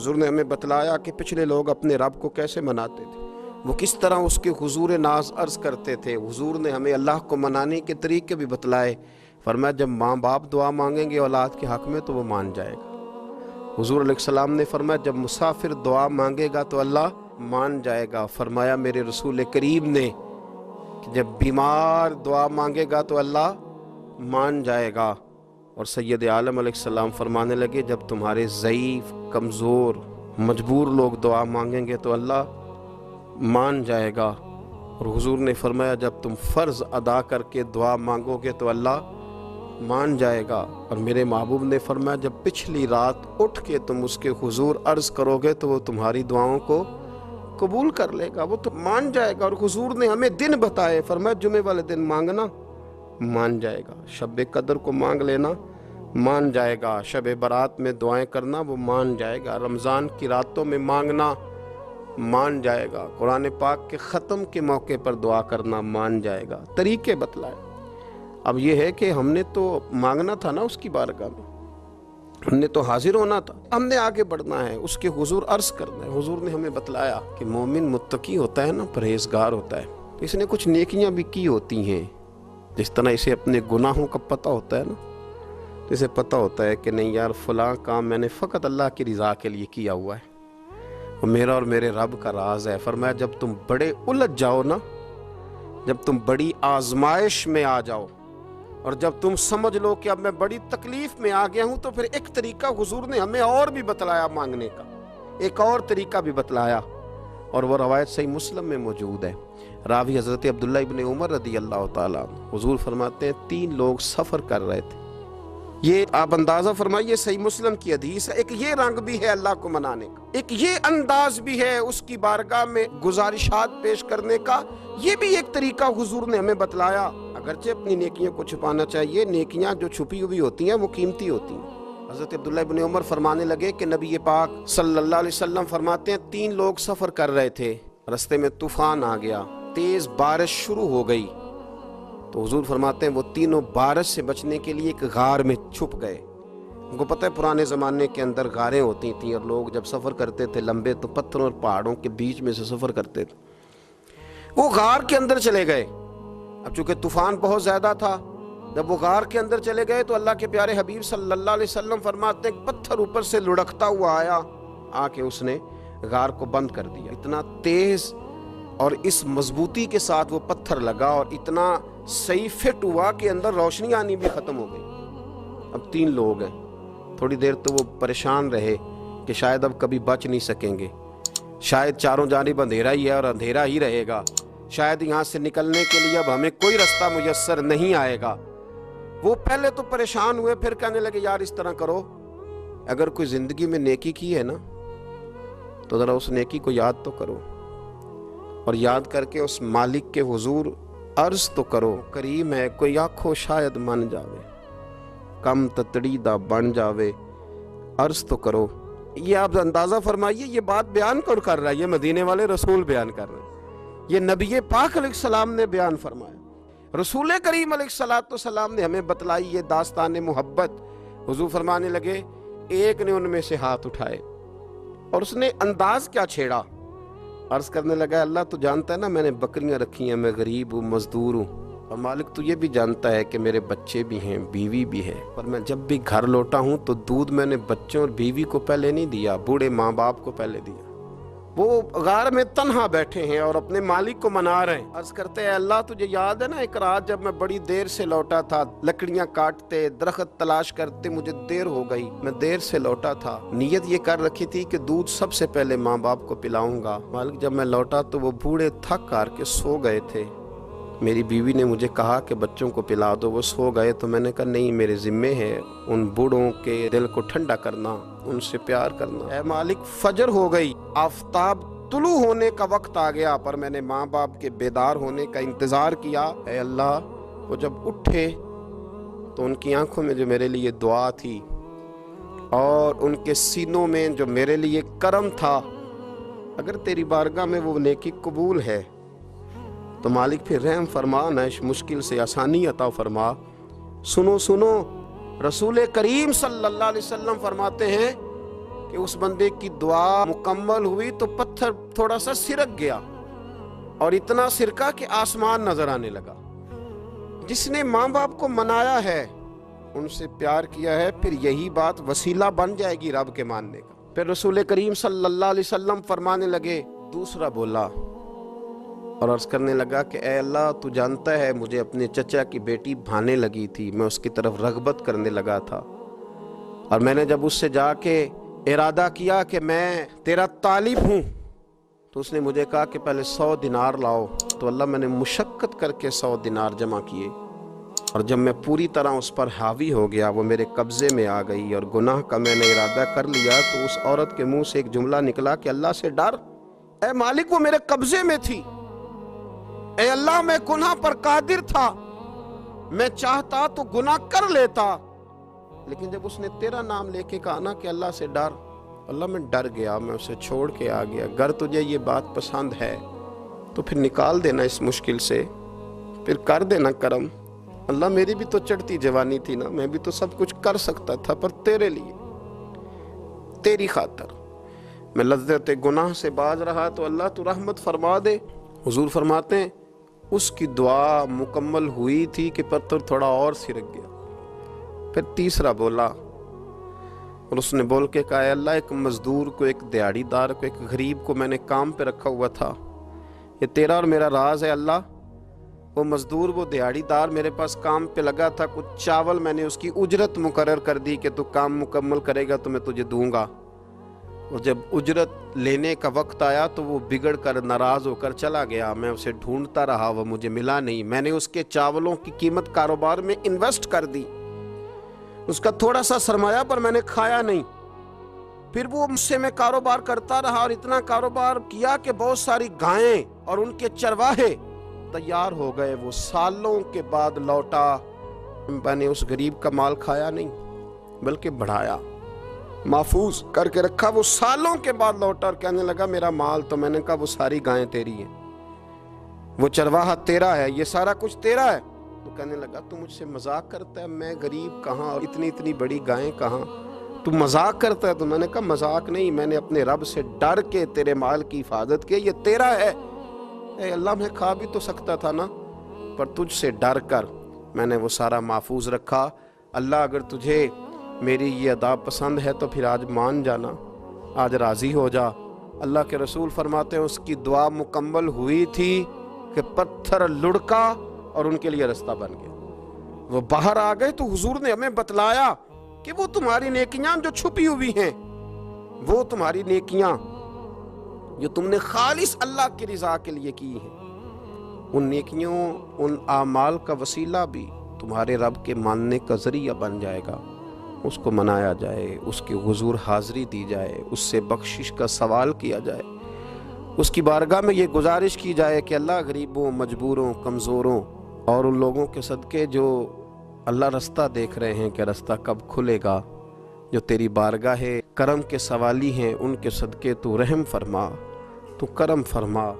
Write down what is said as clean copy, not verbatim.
हुजूर ने हमें बतलाया कि पिछले लोग अपने रब को कैसे मनाते थे, वो किस तरह उसके हुजूर नाज अर्ज करते थे। हुजूर ने हमें अल्लाह को मनाने के तरीके भी बतलाए। फरमाया जब माँ बाप दुआ मांगेंगे औलाद के हक में तो वो मान जाएगा। हुजूर अलैहिस्सलाम ने फरमाया जब मुसाफिर दुआ मांगेगा तो अल्लाह मान जाएगा। फरमाया मेरे रसूल करीम ने कि जब बीमार दुआ मांगेगा तो अल्लाह मान जाएगा। और सैयद आलम अलैहिस्सलाम फरमाने लगे जब तुम्हारे ज़ईफ़, कमज़ोर, मजबूर लोग दुआ मांगेंगे तो अल्लाह मान जाएगा। और हुजूर ने फरमाया जब तुम फ़र्ज़ अदा करके दुआ मांगोगे तो अल्लाह मान जाएगा। और मेरे महबूब ने फरमाया जब पिछली रात उठ के तुम उसके हुजूर अर्ज़ करोगे तो वो तुम्हारी दुआओं को कबूल कर लेगा, वो तो मान जाएगा। और हुजूर ने हमें दिन बताए, फरमाया जुमे वाले दिन मांगना मान जाएगा, शब कदर को मांग लेना मान जाएगा, शब बारात में दुआएं करना वो मान जाएगा, रमज़ान की रातों में मांगना मान जाएगा, कुरान पाक के ख़त्म के मौके पर दुआ करना मान जाएगा। तरीके बतलाए। अब ये है कि हमने तो मांगना था ना उसकी बारगाह में, हमने तो हाजिर होना था, हमने आगे बढ़ना है, उसके हुजूर अर्ज़ करना है। हुजूर ने हमें बतलाया कि मोमिन मुत्तकी होता है ना, परहेजगार होता है, तो इसने कुछ नेकियां भी की होती हैं। जिस तरह इसे अपने गुनाहों का पता होता है ना, तो इसे पता होता है कि नहीं यार फ़लाँ काम मैंने फ़कत अल्लाह की रज़ा के लिए किया हुआ है, वो मेरा और मेरे रब का राज है। फरमाया जब तुम बड़े उलझ जाओ ना, जब तुम बड़ी आजमाइश में आ जाओ और जब तुम समझ लो कि अब मैं बड़ी तकलीफ में आ गया हूं, तो फिर एक तरीका हुजूर ने हमें और भी बतलाया मांगने का, एक और तरीका भी बतलाया। और वो रवायत सही मुस्लिम में मौजूद है। रावी हज़रत अब्दुल्ला इब्न उमर रदी अल्लाह ताला अन्हु, हुजूर फरमाते हैं 3 लोग सफ़र कर रहे थे। ये आप अंदाज़ा फरमाइए, सही मुस्लिम की हदीस है। एक ये रंग भी है अल्लाह को मनाने का, एक ये अंदाज भी है उसकी बारगाह में गुजारिशात पेश करने का, ये भी एक तरीका हुजूर ने हमें बतलाया। अगरचे अपनी नेकियों को छुपाना चाहिए, नेकियां जो छुपी हुई होती हैं वो कीमती होती हैं। हज़रत अब्दुल्ला इब्न उमर फरमाने लगे कि नबी पाक सल्लल्लाहु अलैहि वसल्लम फरमाते हैं 3 लोग सफ़र कर रहे थे, रास्ते में तूफ़ान आ गया, तेज़ बारिश शुरू हो गई, तो हुजूर फरमाते हैं वो तीनों बारिश से बचने के लिए एक गार में छुप गए। उनको पता है पुराने ज़माने के अंदर गारें होती थीं और लोग जब सफ़र करते थे लंबे तो पत्थरों और पहाड़ों के बीच में से सफ़र करते थे। वो गार के अंदर चले गए। अब चूँकि तूफ़ान बहुत ज़्यादा था, जब वो गार के अंदर चले गए तो अल्लाह के प्यारे हबीब सल्लल्लाहु अलैहि वसल्लम फरमाते हैं पत्थर ऊपर से लुढ़कता हुआ आया, आके उसने गार को बंद कर दिया। इतना तेज़ और इस मजबूती के साथ वो पत्थर लगा और इतना सही फिट हुआ कि अंदर रोशनी आनी भी ख़त्म हो गई। अब 3 लोग हैं। थोड़ी देर तो वो परेशान रहे कि शायद अब कभी बच नहीं सकेंगे, शायद चारों जानिब अंधेरा ही है और अंधेरा ही रहेगा, शायद यहाँ से निकलने के लिए अब हमें कोई रास्ता मुयस्सर नहीं आएगा। वो पहले तो परेशान हुए, फिर कहने लगे यार इस तरह करो, अगर कोई ज़िंदगी में नेकी की है ना तो ज़रा उस नेकी को याद तो करो, और याद करके उस मालिक के हुजूर अर्ज़ तो करो, करीम है कोई आखो शायद मन जावे, कम ततड़ी दा बन जावे, अर्ज़ तो करो। ये आप अंदाज़ा फरमाइए, ये बात बयान कौन कर रहा है? ये मदीने वाले रसूल बयान कर रहे हैं, ये नबी पाक अलैहिस्सलाम ने बयान फरमाया। रसूल करीम अलैहिस्सलाम ने हमें बतलाई ये दास्तान मोहब्बत। हुजूर फरमाने लगे एक ने उनमें से हाथ उठाए और उसने अंदाज क्या छेड़ा, अर्ज करने लगा अल्लाह तो जानता है ना मैंने बकरियां रखी हैं, मैं गरीब हूँ, मजदूर हूँ, और मालिक तू ये भी जानता है कि मेरे बच्चे भी हैं, बीवी भी है, पर मैं जब भी घर लौटा हूँ तो दूध मैंने बच्चों और बीवी को पहले नहीं दिया, बूढ़े माँ बाप को पहले दिया। वो गार में तन्हा बैठे हैं और अपने मालिक को मना रहे हैं। अर्ज करते हैं अल्लाह तुझे याद है ना एक रात जब मैं बड़ी देर से लौटा था, लकड़ियां काटते दरख्त तलाश करते मुझे देर हो गई, मैं देर से लौटा था, नीयत ये कर रखी थी कि दूध सबसे पहले माँ बाप को पिलाऊंगा। मालिक जब मैं लौटा तो वो बूढ़े थक हार के सो गए थे, मेरी बीवी ने मुझे कहा कि बच्चों को पिला दो, वो सो गए, तो मैंने कहा नहीं मेरे जिम्मे है उन बूढ़ों के दिल को ठंडा करना, उनसे प्यार करना। ऐ मालिक फजर हो गई, आफताब तुलू होने का वक्त आ गया, पर मैंने माँ बाप के बेदार होने का इंतजार किया। ऐ अल्लाह वो जब उठे तो उनकी आंखों में जो मेरे लिए दुआ थी और उनके सीनों में जो मेरे लिए करम था, अगर तेरी बारगाह में वो नेकी कबूल है तो मालिक फिर रहम फरमा, न इस मुश्किल से आसानी अता फरमा। सुनो सुनो, रसूल करीम सल्लल्लाहु अलैहि वसल्लम फरमाते हैं کہ اس بندے کی دعا مکمل ہوئی تو پتھر تھوڑا سا سرک گیا اور اتنا سرکا کہ آسمان نظر آنے لگا۔ جس نے ماں باپ کو منایا ہے، ان سے پیار کیا ہے، پھر یہی بات وسیلہ بن جائے گی رب کے ماننے کا۔ پھر رسول کریم صلی اللہ علیہ وسلم فرمانے لگے، دوسرا بولا اور عرض کرنے لگا کہ اے اللہ، تو جانتا ہے مجھے اپنے چچا کی بیٹی بھانے لگی تھی، میں اس کی طرف رغبت کرنے لگا تھا، اور میں نے جب اس سے جا کے ارادہ کیا کہ میں تیرا طالب ہوں، تو اس نے مجھے کہا کہ پہلے 100 دینار لاؤ۔ تو اللہ، میں نے مشقت کر کے 100 دینار جمع کیے، اور جب میں پوری طرح اس پر حاوی ہو گیا، وہ میرے قبضے میں آ گئی اور گناہ کا میں نے ارادہ کر لیا، تو اس عورت کے منہ سے ایک جملہ نکلا کہ اللہ سے ڈر، اے مالک وہ میرے قبضے میں تھی، اے اللہ میں گناہ پر قادر تھا، میں چاہتا تو گناہ کر لیتا، لیکن جب اس نے تیرا نام لے کے کہا نا کہ اللہ سے ڈر، اللہ میں ڈر گیا، میں اسے چھوڑ کے آ گیا۔ اگر تجھے یہ بات پسند ہے تو پھر نکال دینا اس مشکل سے، پھر کر دینا کرم۔ اللہ میری بھی تو چڑھتی جوانی تھی نا، میں بھی تو سب کچھ کر سکتا تھا، پر تیرے لیے، تیری خاطر میں لذت گناہ سے باز رہا، تو اللہ تو رحمت فرما دے۔ حضور فرماتے ہیں اس کی دعا مکمل ہوئی تھی کہ پتھر تھوڑا اور سرک گیا۔ پھر تیسرا بولا، اور اس نے بول کے کہا، اے اللہ، ایک مزدور کو، ایک دیہڑی دار کو، ایک غریب کو میں نے کام پہ رکھا ہوا تھا، یہ تیرا اور میرا راز ہے اللہ۔ وہ مزدور، وہ دیہڑی دار میرے پاس کام پہ لگا تھا، کچھ چاول میں نے اس کی اجرت مقرر کر دی کہ تو کام مکمل کرے گا تو میں تجھے دوں گا، اور جب اجرت لینے کا وقت آیا تو وہ بگڑ کر ناراض ہو کر چلا گیا، میں اسے ڈھونڈتا رہا، وہ مجھے ملا نہیں، میں نے اس کے چاولوں کی قیمت کاروبار میں انویسٹ کر دی، اس کا تھوڑا سا سرمایہ پر میں نے کھایا نہیں، پھر وہ مجھ سے میں کاروبار کرتا رہا اور اتنا کاروبار کیا کہ بہت ساری گائیں اور ان کے چرواہے تیار ہو گئے، وہ سالوں کے بعد لوٹا، میں نے اس غریب کا مال کھایا نہیں بلکہ بڑھایا، محفوظ کر کے رکھا، وہ سالوں کے بعد لوٹا اور کہنے لگا میرا مال، تو میں نے کہا وہ ساری گائیں تیری ہیں، وہ چرواہا تیرا ہے، یہ سارا کچھ تیرا ہے۔ تو کہنے لگا تو مجھ سے مذاق کرتا ہے، میں غریب کہاں اور اتنی بڑی گائیں کہاں، تو مذاق کرتا ہے؟ تو میں نے کہا مذاق نہیں، میں نے اپنے رب سے ڈر کے تیرے مال کی حفاظت کی، یہ تیرا ہے۔ اے اللہ، میں کھا بھی تو سکتا تھا نا، پر تجھ سے ڈر کر میں نے وہ سارا محفوظ رکھا۔ اللہ اگر تجھے میری یہ ادا پسند ہے تو پھر آج مان جانا، آج راضی ہو جا۔ اللہ کے رسول فرماتے ہیں اس کی دعا مکمل ہوئی تھی کہ پتھر لڑکا اور ان کے لیے رستہ بن گیا، وہ باہر آ گئے۔ تو حضور نے ہمیں بتلایا کہ وہ تمہاری نیکیاں جو چھپی ہوئی ہیں، وہ تمہاری نیکیاں جو تم نے خالص اللہ کی رضا کے لیے کی ہیں، ان نیکیوں، ان اعمال کا وسیلہ بھی تمہارے رب کے ماننے کا ذریعہ بن جائے گا۔ اس کو منایا جائے، اس کے حضور حاضری دی جائے، اس سے بخشش کا سوال کیا جائے، اس کی بارگاہ میں یہ گزارش کی جائے کہ اللہ غریبوں، مجبوروں، کمزوروں اور ان لوگوں کے صدقے جو اللہ رستہ دیکھ رہے ہیں کہ رستہ کب کھلے گا، جو تیری بارگاہ کرم کے سوالی ہیں، ان کے صدقے تو رحم فرما، تو کرم فرما۔